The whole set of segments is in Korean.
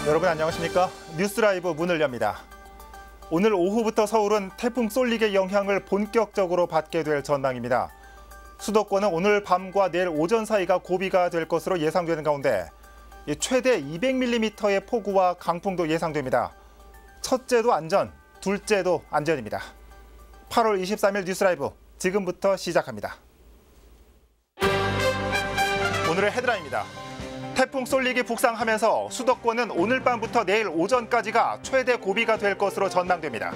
여러분 안녕하십니까? 뉴스라이브 문을 엽니다. 오늘 오후부터 서울은 태풍 쏠릭의 영향을 본격적으로 받게 될 전망입니다. 수도권은 오늘 밤과 내일 오전 사이가 고비가 될 것으로 예상되는 가운데 최대 200mm의 폭우와 강풍도 예상됩니다. 첫째도 안전, 둘째도 안전입니다. 8월 23일 뉴스라이브 지금부터 시작합니다. 오늘의 헤드라인입니다. 태풍 쏠릭이 북상하면서 수도권은 오늘 밤부터 내일 오전까지가 최대 고비가 될 것으로 전망됩니다.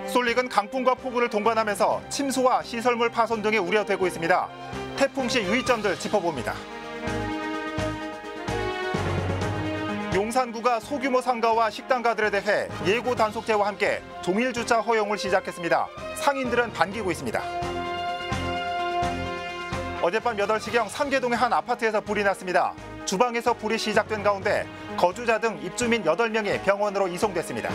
쏠릭은 강풍과 폭우를 동반하면서 침수와 시설물 파손 등이 우려되고 있습니다. 태풍 시 유의점들 짚어봅니다. 용산구가 소규모 상가와 식당가들에 대해 예고 단속제와 함께 종일 주차 허용을 시작했습니다. 상인들은 반기고 있습니다. 어젯밤 8시경 상계동의 한 아파트에서 불이 났습니다. 주방에서 불이 시작된 가운데 거주자 등 입주민 8명이 병원으로 이송됐습니다.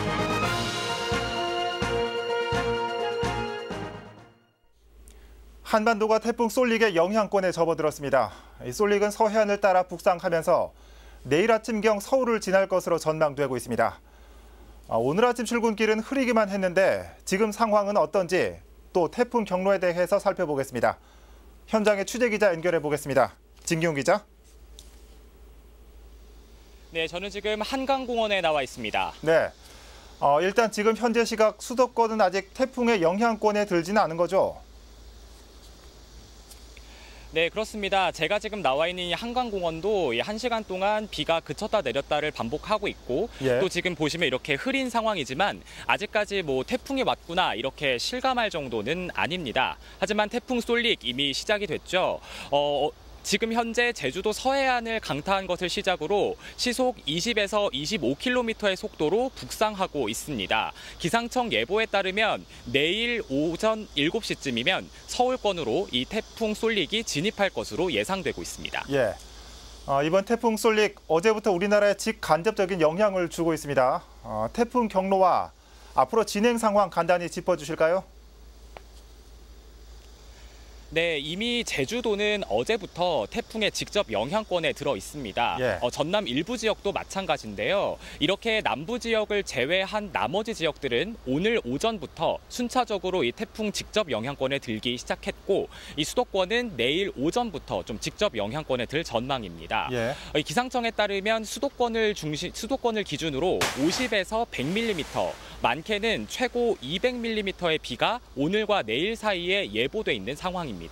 한반도가 태풍 쏠릭의 영향권에 접어들었습니다. 이 쏠릭은 서해안을 따라 북상하면서 내일 아침경 서울을 지날 것으로 전망되고 있습니다. 오늘 아침 출근길은 흐리기만 했는데 지금 상황은 어떤지 또 태풍 경로에 대해서 살펴보겠습니다. 현장에 취재기자 연결해 보겠습니다. 진기훈 기자. 네, 저는 지금 한강공원에 나와 있습니다. 네, 일단 지금 현재 시각 수도권은 아직 태풍의 영향권에 들지는 않은 거죠? 네, 그렇습니다. 제가 지금 나와 있는 이 한강공원도 1시간 동안 비가 그쳤다 내렸다를 반복하고 있고 또 지금 보시면 이렇게 흐린 상황이지만 아직까지 태풍이 왔구나 이렇게 실감할 정도는 아닙니다. 하지만 태풍 쏠릭 이미 시작이 됐죠. 지금 현재 제주도 서해안을 강타한 것을 시작으로 시속 20에서 25km의 속도로 북상하고 있습니다. 기상청 예보에 따르면 내일 오전 7시쯤이면 서울권으로 이 태풍 쏠릭이 진입할 것으로 예상되고 있습니다. 예. 이번 태풍 쏠릭 어제부터 우리나라에 직간접적인 영향을 주고 있습니다. 태풍 경로와 앞으로 진행 상황 간단히 짚어주실까요? 네, 이미 제주도는 어제부터 태풍의 직접 영향권에 들어 있습니다. 전남 일부 지역도 마찬가지인데요. 이렇게 남부 지역을 제외한 나머지 지역들은 오늘 오전부터 순차적으로 이 태풍 직접 영향권에 들기 시작했고 이 수도권은 내일 오전부터 좀 직접 영향권에 들 전망입니다. 이 기상청에 따르면 수도권을 기준으로 50에서 100mm, 많게는 최고 200mm의 비가 오늘과 내일 사이에 예보돼 있는 상황입니다.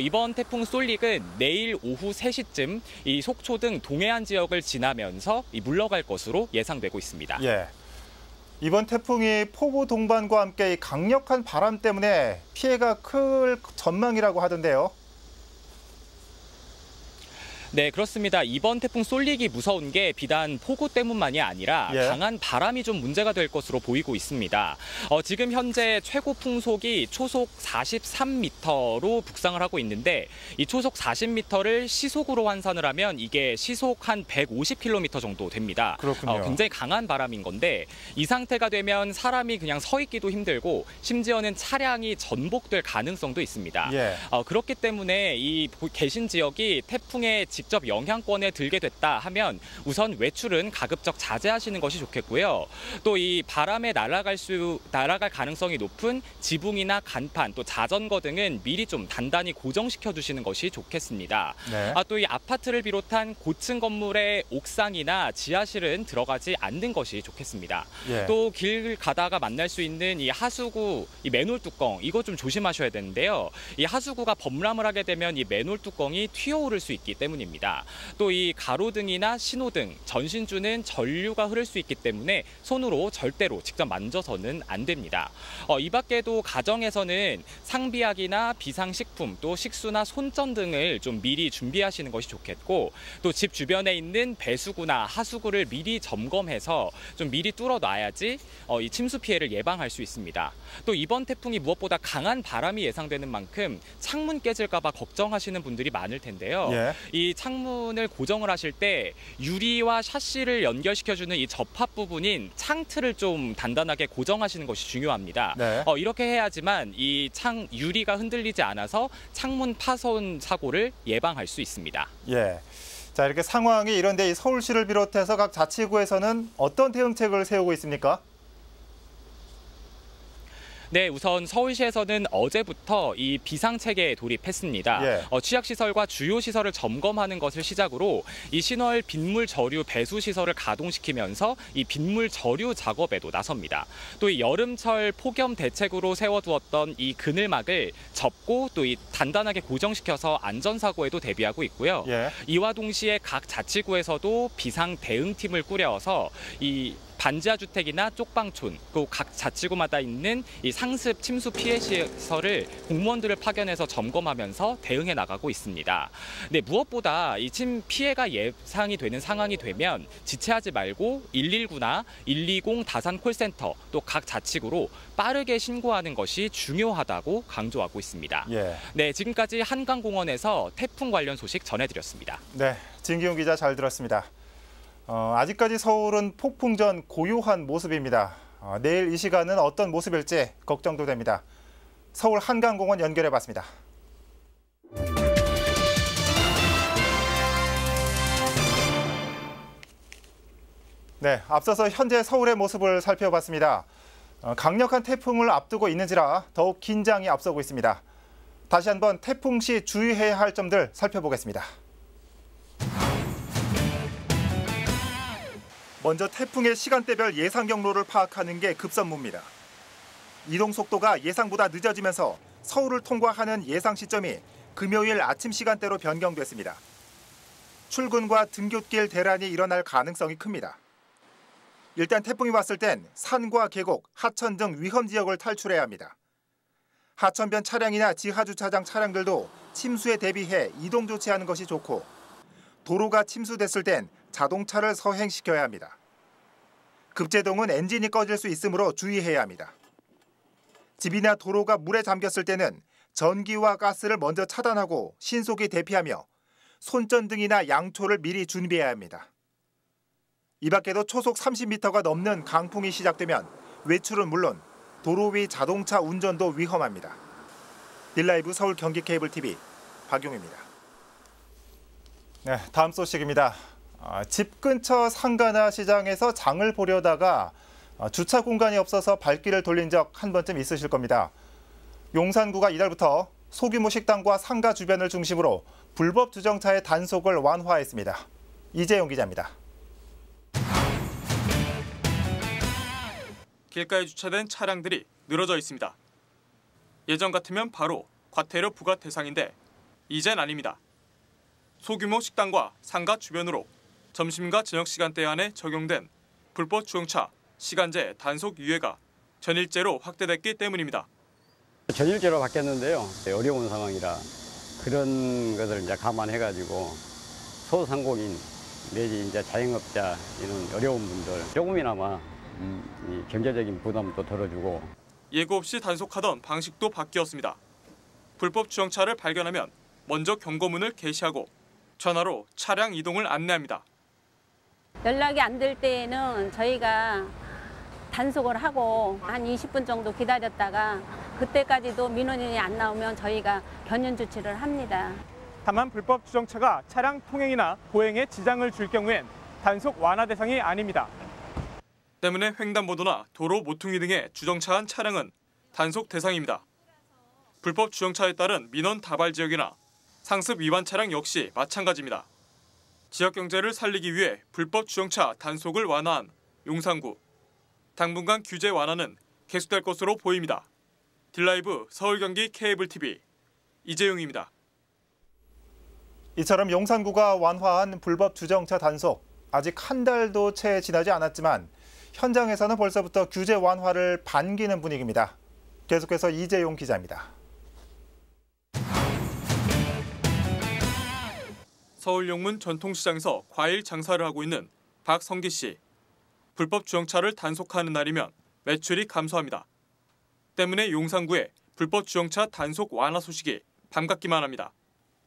이번 태풍 쏠릭은 내일 오후 3시쯤 이 속초 등 동해안 지역을 지나면서 물러갈 것으로 예상되고 있습니다. 이번 태풍이 폭우 동반과 함께 강력한 바람 때문에 피해가 클 전망이라고 하던데요. 네, 그렇습니다. 이번 태풍 쏠릭이 무서운 게 비단 폭우 때문만이 아니라 강한 바람이 좀 문제가 될 것으로 보이고 있습니다. 지금 현재 최고 풍속이 초속 43m로 북상을 하고 있는데 이 초속 40m를 시속으로 환산을 하면 이게 시속 한 150km 정도 됩니다. 그렇군요. 굉장히 강한 바람인 건데 이 상태가 되면 사람이 그냥 서 있기도 힘들고 심지어는 차량이 전복될 가능성도 있습니다. 그렇기 때문에 이 계신 지역이 태풍의 직접 영향권에 들게 됐다 하면 우선 외출은 가급적 자제하시는 것이 좋겠고요. 또 이 바람에 날아갈 가능성이 높은 지붕이나 간판, 또 자전거 등은 미리 좀 단단히 고정시켜 두시는 것이 좋겠습니다. 또 이 아파트를 비롯한 고층 건물의 옥상이나 지하실은 들어가지 않는 것이 좋겠습니다. 또 길 가다가 만날 수 있는 이 하수구, 이 맨홀 뚜껑 이거 좀 조심하셔야 되는데요. 이 하수구가 범람을 하게 되면 이 맨홀 뚜껑이 튀어오를 수 있기 때문입니다. 또 이 가로등이나 신호등, 전신주는 전류가 흐를 수 있기 때문에 손으로 절대로 직접 만져서는 안 됩니다. 이 밖에도 가정에서는 상비약이나 비상식품, 또 식수나 손전 등을 좀 미리 준비하시는 것이 좋겠고 또 집 주변에 있는 배수구나 하수구를 미리 점검해서 좀 미리 뚫어놔야지 이 침수 피해를 예방할 수 있습니다. 또 이번 태풍이 무엇보다 강한 바람이 예상되는 만큼 창문 깨질까 봐 걱정하시는 분들이 많을 텐데요. 이 창문을 고정을 하실 때 유리와 샤시를 연결시켜주는 이 접합 부분인 창틀을 좀 단단하게 고정하시는 것이 중요합니다. 이렇게 해야지만 이 유리가 흔들리지 않아서 창문 파손 사고를 예방할 수 있습니다. 자, 이렇게 상황이 이런데 서울시를 비롯해서 각 자치구에서는 어떤 대응책을 세우고 있습니까? 네, 우선 서울시에서는 어제부터 이 비상체계에 돌입했습니다. 취약시설과 주요 시설을 점검하는 것을 시작으로 이 신월 빗물 저류 배수 시설을 가동시키면서 이 빗물 저류 작업에도 나섭니다. 또 이 여름철 폭염 대책으로 세워두었던 이 그늘막을 접고 또 이 단단하게 고정시켜서 안전사고에도 대비하고 있고요. 이와 동시에 각 자치구에서도 비상 대응팀을 꾸려서 이 반지하 주택이나 쪽방촌, 또 각 자치구마다 있는 이 상습 침수 피해 시설을 공무원들을 파견해서 점검하면서 대응해 나가고 있습니다. 네, 무엇보다 이 피해가 예상이 되는 상황이 되면 지체하지 말고 119나 120 다산 콜센터 또 각 자치구로 빠르게 신고하는 것이 중요하다고 강조하고 있습니다. 네, 지금까지 한강공원에서 태풍 관련 소식 전해드렸습니다. 네, 진기훈 기자 잘 들었습니다. 아직까지 서울은 폭풍 전 고요한 모습입니다. 내일 이 시간은 어떤 모습일지 걱정도 됩니다. 서울 한강공원 연결해봤습니다. 네, 앞서서 현재 서울의 모습을 살펴봤습니다. 강력한 태풍을 앞두고 있는지라 더욱 긴장이 앞서고 있습니다. 다시 한번 태풍 시 주의해야 할 점들 살펴보겠습니다. 먼저 태풍의 시간대별 예상 경로를 파악하는 게 급선무입니다. 이동 속도가 예상보다 늦어지면서 서울을 통과하는 예상 시점이 금요일 아침 시간대로 변경됐습니다. 출근과 등굣길 대란이 일어날 가능성이 큽니다. 일단 태풍이 왔을 땐 산과 계곡, 하천 등 위험 지역을 탈출해야 합니다. 하천변 차량이나 지하주차장 차량들도 침수에 대비해 이동 조치하는 것이 좋고 도로가 침수됐을 땐 자동차를 서행시켜야 합니다. 급제동은 엔진이 꺼질 수 있으므로 주의해야 합니다. 집이나 도로가 물에 잠겼을 때는 전기와 가스를 먼저 차단하고 신속히 대피하며 손전등이나 양초를 미리 준비해야 합니다. 이 밖에도 초속 30m가 넘는 강풍이 시작되면 외출은 물론 도로 위 자동차 운전도 위험합니다. 딜라이브 서울 경기 케이블 TV 박용입니다. 네, 다음 소식입니다. 집 근처 상가나 시장에서 장을 보려다가 주차 공간이 없어서 발길을 돌린 적 한 번쯤 있으실 겁니다. 용산구가 이달부터 소규모 식당과 상가 주변을 중심으로 불법 주정차의 단속을 완화했습니다. 이재용 기자입니다. 길가에 주차된 차량들이 늘어져 있습니다. 예전 같으면 바로 과태료 부과 대상인데 이젠 아닙니다. 소규모 식당과 상가 주변으로 점심과 저녁 시간대 안에 적용된 불법 주정차 시간제 단속 유예가 전일제로 확대됐기 때문입니다. 전일제로 바뀌었는데요. 어려운 상황이라 그런 것을 이제 감안해가지고 소상공인 내지 이제 자영업자 이런 어려운 분들 조금이나마 이 경제적인 부담도 덜어주고 예고 없이 단속하던 방식도 바뀌었습니다. 불법 주정차를 발견하면 먼저 경고문을 게시하고 전화로 차량 이동을 안내합니다. 연락이 안 될 때에는 저희가 단속을 하고 한 20분 정도 기다렸다가 그때까지도 민원인이 안 나오면 저희가 견인 조치를 합니다. 다만 불법 주정차가 차량 통행이나 보행에 지장을 줄 경우엔 단속 완화 대상이 아닙니다. 때문에 횡단보도나 도로 모퉁이 등에 주정차한 차량은 단속 대상입니다. 불법 주정차에 따른 민원 다발 지역이나 상습 위반 차량 역시 마찬가지입니다. 지역 경제를 살리기 위해 불법 주정차 단속을 완화한 용산구. 당분간 규제 완화는 계속될 것으로 보입니다. 딜라이브 서울 경기 케이블 TV 이재용입니다. 이처럼 용산구가 완화한 불법 주정차 단속 아직 한 달도 채 지나지 않았지만 현장에서는 벌써부터 규제 완화를 반기는 분위기입니다. 계속해서 이재용 기자입니다. 서울 용문 전통시장에서 과일 장사를 하고 있는 박성기 씨. 불법 주정차를 단속하는 날이면 매출이 감소합니다. 때문에 용산구에 불법 주정차 단속 완화 소식이 반갑기만 합니다.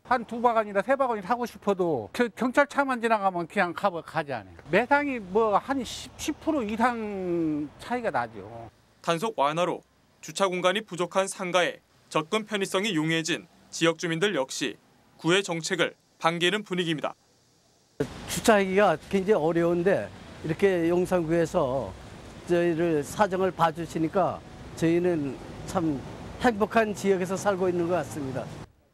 한 2바구니나 3바구니 사고 싶어도 경찰차만 지나가면 그냥 가지 않아요. 매상이 뭐 한 10% 이상 차이가 나죠. 단속 완화로 주차 공간이 부족한 상가에 접근 편의성이 용이해진 지역 주민들 역시 구의 정책을 반기는 분위기입니다. 주차하기가 굉장히 어려운데 이렇게 용산구에서 저희를 사정을 봐주시니까 저희는 참 행복한 지역에서 살고 있는 것 같습니다.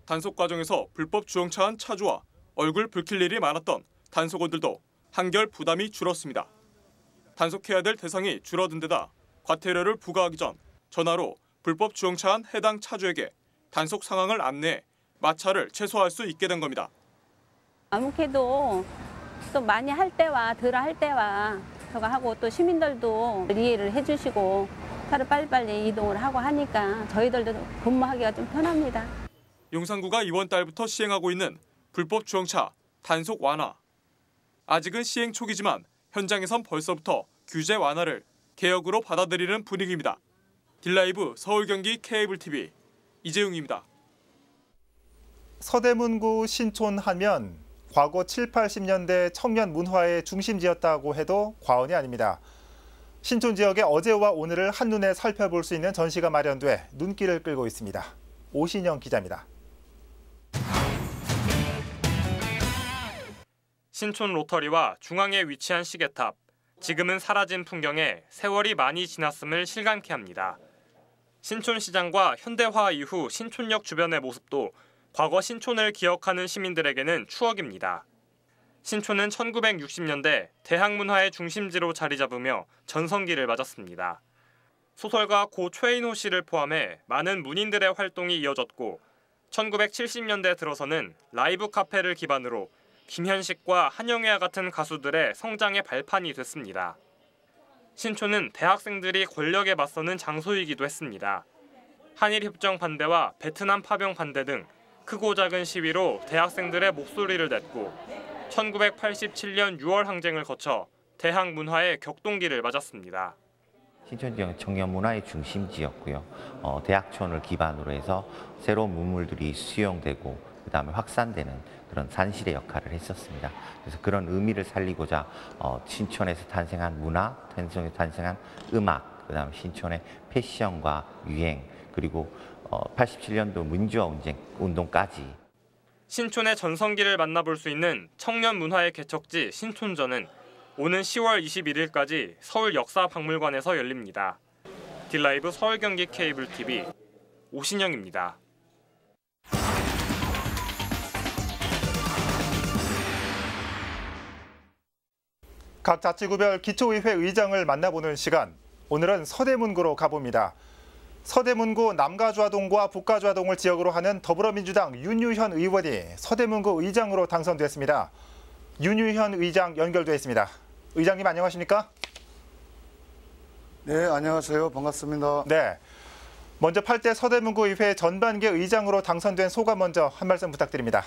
단속 과정에서 불법 주정차한 차주와 얼굴 붉힐 일이 많았던 단속원들도 한결 부담이 줄었습니다. 단속해야 될 대상이 줄어든 데다 과태료를 부과하기 전 전화로 불법 주정차한 해당 차주에게 단속 상황을 안내해 마찰을 최소화할 수 있게 된 겁니다. 아무래도 또 많이 할 때와 덜 할 때와 저거 하고 또 시민들도 이해를 해주시고 차를 빨리빨리 이동을 하고 하니까 저희들도 근무하기가 좀 편합니다. 용산구가 이번 달부터 시행하고 있는 불법 주정차 단속 완화. 아직은 시행 초기지만 현장에선 벌써부터 규제 완화를 개혁으로 받아들이는 분위기입니다. 딜라이브 서울 경기 케이블 TV 이재용입니다. 서대문구 신촌하면 과거 7, 80년대 청년 문화의 중심지였다고 해도 과언이 아닙니다. 신촌 지역의 어제와 오늘을 한눈에 살펴볼 수 있는 전시가 마련돼 눈길을 끌고 있습니다. 오신영 기자입니다. 신촌 로터리와 중앙에 위치한 시계탑, 지금은 사라진 풍경에 세월이 많이 지났음을 실감케 합니다. 신촌시장과 현대화 이후 신촌역 주변의 모습도 과거 신촌을 기억하는 시민들에게는 추억입니다. 신촌은 1960년대 대학문화의 중심지로 자리 잡으며 전성기를 맞았습니다. 소설가 고 최인호 씨를 포함해 많은 문인들의 활동이 이어졌고 1970년대 들어서는 라이브 카페를 기반으로 김현식과 한영애와 같은 가수들의 성장의 발판이 됐습니다. 신촌은 대학생들이 권력에 맞서는 장소이기도 했습니다. 한일협정 반대와 베트남 파병 반대 등 크고 작은 시위로 대학생들의 목소리를 냈고 1987년 6월 항쟁을 거쳐 대학 문화의 격동기를 맞았습니다. 신촌 지역은 청년 문화의 중심지였고요. 대학촌을 기반으로 해서 새로운 문물들이 수용되고 그다음에 확산되는 그런 산실의 역할을 했었습니다. 그래서 그런 의미를 살리고자 신촌에서 탄생한 문화, 탄생한 음악, 그다음에 신촌의 패션과 유행, 그리고 87년도 민주화 운동까지. 신촌의 전성기를 만나볼 수 있는 청년 문화의 개척지 신촌전은 오는 10월 21일까지 서울역사박물관에서 열립니다. 딜라이브 서울 경기 케이블 TV 오신영입니다. 각 자치구별 기초의회 의장을 만나보는 시간. 오늘은 서대문구로 가봅니다. 서대문구 남가좌동과 북가좌동을 지역으로 하는 더불어민주당 윤유현 의원이 서대문구 의장으로 당선됐습니다. 윤유현 의장 연결돼 있습니다. 의장님 안녕하십니까? 네, 안녕하세요. 반갑습니다. 네. 먼저 8대 서대문구 의회 전반기 의장으로 당선된 소감 먼저 한 말씀 부탁드립니다.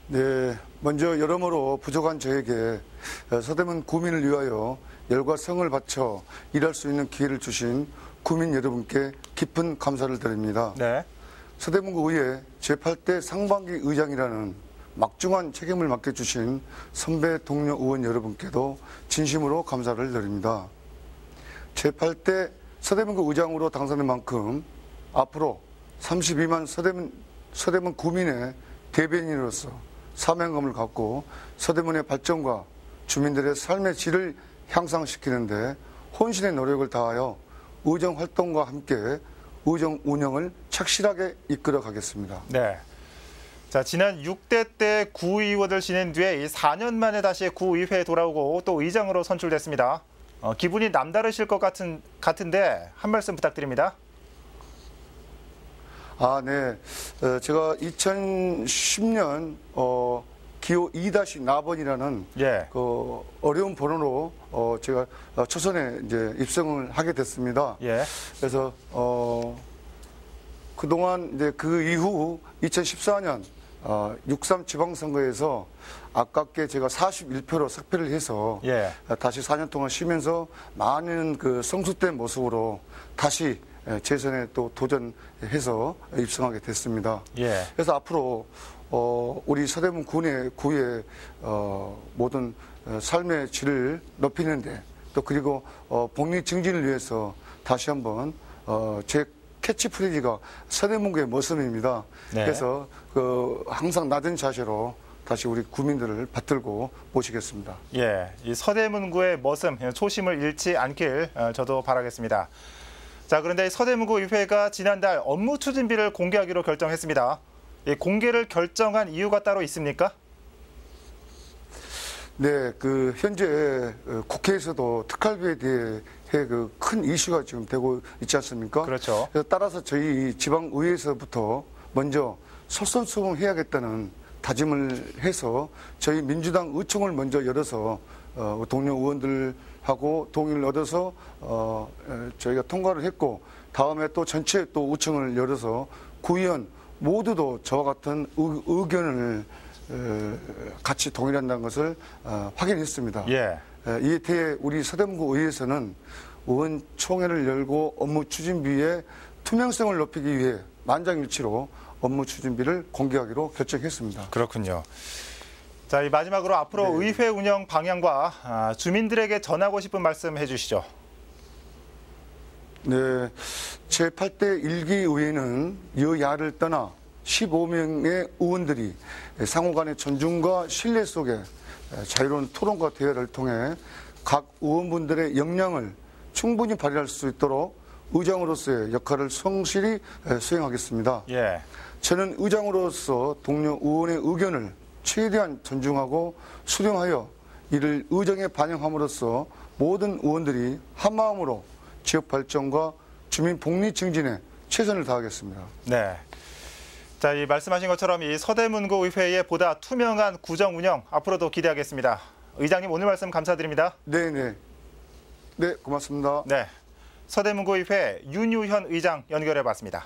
네, 먼저 여러모로 부족한 저에게 서대문 구민을 위하여 열과 성을 바쳐 일할 수 있는 기회를 주신 구민 여러분께 깊은 감사를 드립니다. 네. 서대문구 의회 제8대 상반기 의장이라는 막중한 책임을 맡겨주신 선배 동료 의원 여러분께도 진심으로 감사를 드립니다. 제8대 서대문구 의장으로 당선된 만큼 앞으로 32만 서대문 구민의 대변인으로서 사명감을 갖고 서대문의 발전과 주민들의 삶의 질을 향상시키는 데 혼신의 노력을 다하여 의정 활동과 함께 의정 운영을 착실하게 이끌어 가겠습니다. 네. 자, 지난 6대 때 구의원을 지낸 뒤에 4년 만에 다시 구의회에 돌아오고 또 의장으로 선출됐습니다. 기분이 남다르실 것 같은데 한 말씀 부탁드립니다. 네. 제가 2010년 기호 2-4번이라는 그 어려운 번호로 제가 초선에 이제 입성을 하게 됐습니다. 그래서 그동안 이제 그 이후 2014년 6.3 지방선거에서 아깝게 제가 41표로 삭패를 해서 다시 4년 동안 쉬면서 많은 그 성숙된 모습으로 다시 재선에 또 도전해서 입성하게 됐습니다. 그래서 앞으로 우리 서대문 구의 모든 삶의 질을 높이는데 또 그리고 복리 증진을 위해서 다시 한번 제 캐치프레이즈가 서대문구의 모습입니다. 그래서 항상 낮은 자세로 다시 우리 구민들을 받들고 모시겠습니다. 예, 이 서대문구의 머슴, 초심을 잃지 않길 저도 바라겠습니다. 자, 그런데 서대문구 의회가 지난달 업무 추진비를 공개하기로 결정했습니다. 이 공개를 결정한 이유가 따로 있습니까? 네, 현재 국회에서도 특활비에 대해 큰 이슈가 지금 되고 있지 않습니까? 그렇죠. 따라서 저희 지방의회에서부터 먼저 솔선수범해야겠다는 다짐을 해서 저희 민주당 의총을 먼저 열어서 동료 의원들하고 동의를 얻어서 저희가 통과를 했고, 다음에 또 전체 또 의총을 열어서 구의원 모두도 저와 같은 의견을 같이 동의한다는 것을 확인했습니다. 예. 이에 대해 우리 서대문구 의회에서는 의원총회를 열고 업무 추진비의 투명성을 높이기 위해 만장일치로 업무 추진비를 공개하기로 결정했습니다. 그렇군요. 자, 이 마지막으로 앞으로 네. 의회 운영 방향과 주민들에게 전하고 싶은 말씀 해주시죠. 네, 제8대 1기 의회는 여야를 떠나 15명의 의원들이 상호 간의 존중과 신뢰 속에 자유로운 토론과 대화를 통해 각 의원분들의 역량을 충분히 발휘할 수 있도록 의장으로서의 역할을 성실히 수행하겠습니다. 예. 저는 의장으로서 동료 의원의 의견을 최대한 존중하고 수렴하여 이를 의정에 반영함으로써 모든 의원들이 한마음으로 지역 발전과 주민 복리 증진에 최선을 다하겠습니다. 네. 자, 이 말씀하신 것처럼 이 서대문구 의회의 보다 투명한 구정 운영 앞으로도 기대하겠습니다. 의장님, 오늘 말씀 감사드립니다. 네, 고맙습니다. 네, 서대문구 의회 윤유현 의장 연결해봤습니다.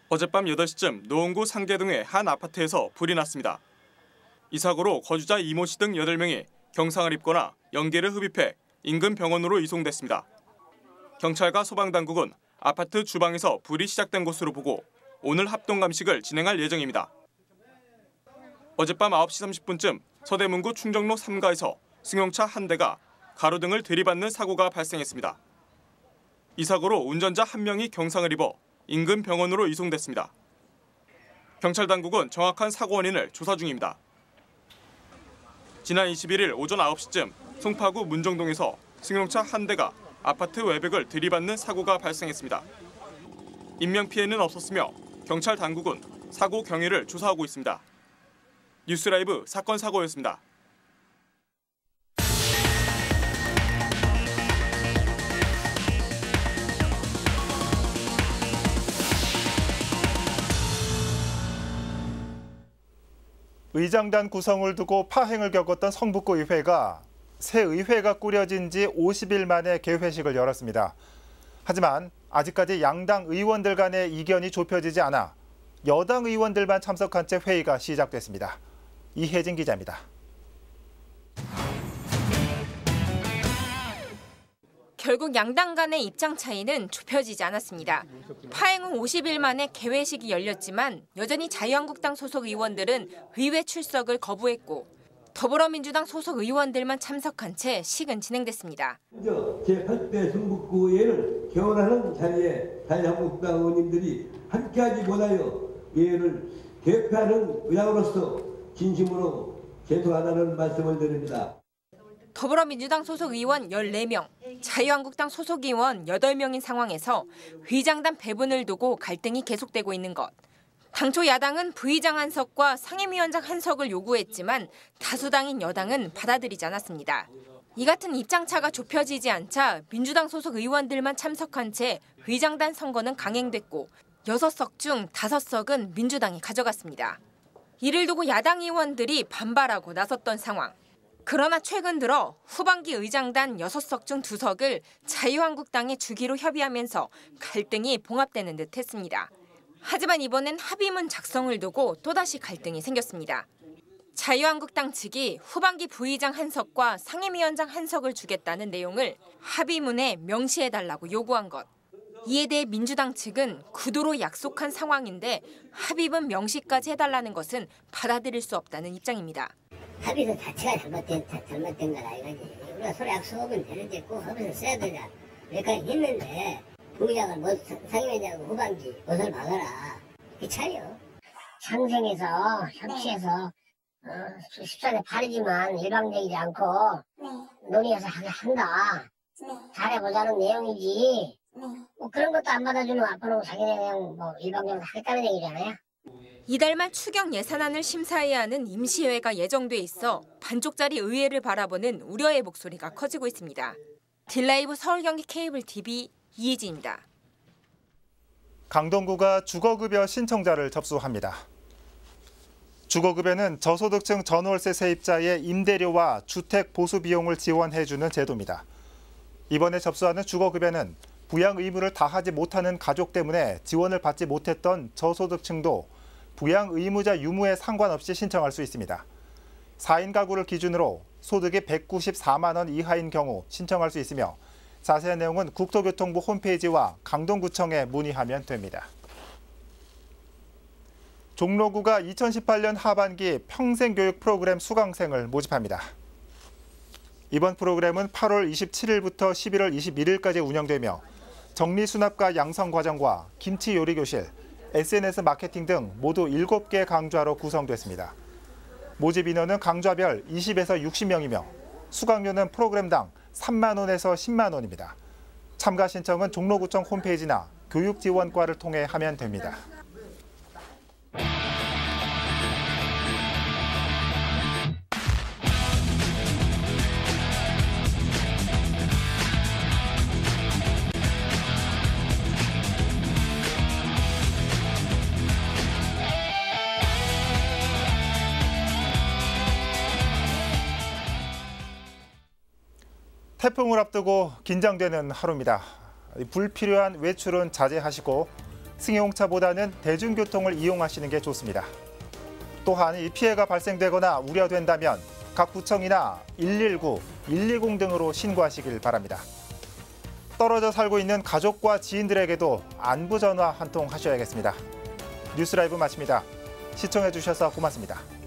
어젯밤 8시쯤 노원구 상계동의 한 아파트에서 불이 났습니다. 이 사고로 거주자 이모 씨 등 8명이 경상을 입거나 연기를 흡입해 인근 병원으로 이송됐습니다. 경찰과 소방당국은 아파트 주방에서 불이 시작된 것으로 보고 오늘 합동 감식을 진행할 예정입니다. 어젯밤 9시 30분쯤 서대문구 충정로 3가에서 승용차 한 대가 가로등을 들이받는 사고가 발생했습니다. 이 사고로 운전자 1명이 경상을 입어 인근 병원으로 이송됐습니다. 경찰 당국은 정확한 사고 원인을 조사 중입니다. 지난 21일 오전 9시쯤 송파구 문정동에서 승용차 한 대가 아파트 외벽을 들이받는 사고가 발생했습니다. 인명피해는 없었으며 경찰 당국은 사고 경위를 조사하고 있습니다. 뉴스라이브 사건 사고였습니다. 의장단 구성을 두고 파행을 겪었던 성북구 의회가 새 의회가 꾸려진 지 50일 만에 개회식을 열었습니다. 하지만 아직까지 양당 의원들 간의 이견이 좁혀지지 않아 여당 의원들만 참석한 채 회의가 시작됐습니다. 이혜진 기자입니다. 결국 양당 간의 입장 차이는 좁혀지지 않았습니다. 파행 후 50일 만에 개회식이 열렸지만 여전히 자유한국당 소속 의원들은 의회 출석을 거부했고 더불어민주당 소속 의원들만 참석한 채 식은 진행됐습니다. 제8대 성북구의회를 개원하는 자리에 자유한국당 의원님들이 함께하지 못하여 의회를 개표하는 의장으로서 진심으로 죄송하다는 말씀을 드립니다. 더불어민주당 소속 의원 14명, 자유한국당 소속 의원 8명인 상황에서 의장단 배분을 두고 갈등이 계속되고 있는 것. 당초 야당은 부의장 한석과 상임위원장 한석을 요구했지만 다수당인 여당은 받아들이지 않았습니다. 이 같은 입장차가 좁혀지지 않자 민주당 소속 의원들만 참석한 채 의장단 선거는 강행됐고 6석 중 5석은 민주당이 가져갔습니다. 이를 두고 야당 의원들이 반발하고 나섰던 상황. 그러나 최근 들어 후반기 의장단 6석 중 2석을 자유한국당에 주기로 협의하면서 갈등이 봉합되는 듯 했습니다. 하지만 이번엔 합의문 작성을 두고 또다시 갈등이 생겼습니다. 자유한국당 측이 후반기 부의장 한석과 상임위원장 한석을 주겠다는 내용을 합의문에 명시해달라고 요구한 것. 이에 대해 민주당 측은 구두로 약속한 상황인데 합의문 명시까지 해달라는 것은 받아들일 수 없다는 입장입니다. 합의서 자체가 잘못된 거라 이거지. 우리가 서로 약속은 되는데 꼭 합의서 써야 되냐. 여기까지 했는데 부의장을 못 상임위원장 후반기 못을 막아라. 이 차이요. 상생해서 협치해서 14대 8이지만 일방적이지 않고 논의해서 한다. 잘해보자는 내용이지. 뭐 그런 것도 안 받아주면 앞으로 자기네 그냥 뭐 일방적으로 하겠다는 얘기잖아요. 이달 말 추경 예산안을 심사해야 하는 임시회가 예정돼 있어 반쪽짜리 의회를 바라보는 우려의 목소리가 커지고 있습니다. 딜라이브 서울경기 케이블 TV 이혜진입니다. 강동구가 주거급여 신청자를 접수합니다. 주거급여는 저소득층 전월세 세입자의 임대료와 주택 보수 비용을 지원해주는 제도입니다. 이번에 접수하는 주거급여는 부양 의무를 다하지 못하는 가족 때문에 지원을 받지 못했던 저소득층도 부양 의무자 유무에 상관없이 신청할 수 있습니다. 4인 가구를 기준으로 소득이 194만 원 이하인 경우 신청할 수 있으며 자세한 내용은 국토교통부 홈페이지와 강동구청에 문의하면 됩니다. 종로구가 2018년 하반기 평생교육 프로그램 수강생을 모집합니다. 이번 프로그램은 8월 27일부터 11월 21일까지 운영되며 정리수납과 양성과정과 김치요리교실, SNS 마케팅 등 모두 7개 강좌로 구성됐습니다. 모집 인원은 강좌별 20에서 60명이며 수강료는 프로그램당 3만 원에서 10만 원입니다. 참가 신청은 종로구청 홈페이지나 교육지원과를 통해 하면 됩니다. 태풍을 앞두고 긴장되는 하루입니다. 불필요한 외출은 자제하시고 승용차보다는 대중교통을 이용하시는 게 좋습니다. 또한 이 피해가 발생되거나 우려된다면 각 구청이나 119, 120 등으로 신고하시길 바랍니다. 떨어져 살고 있는 가족과 지인들에게도 안부 전화 한 통 하셔야겠습니다. 뉴스라이브 마칩니다. 시청해 주셔서 고맙습니다.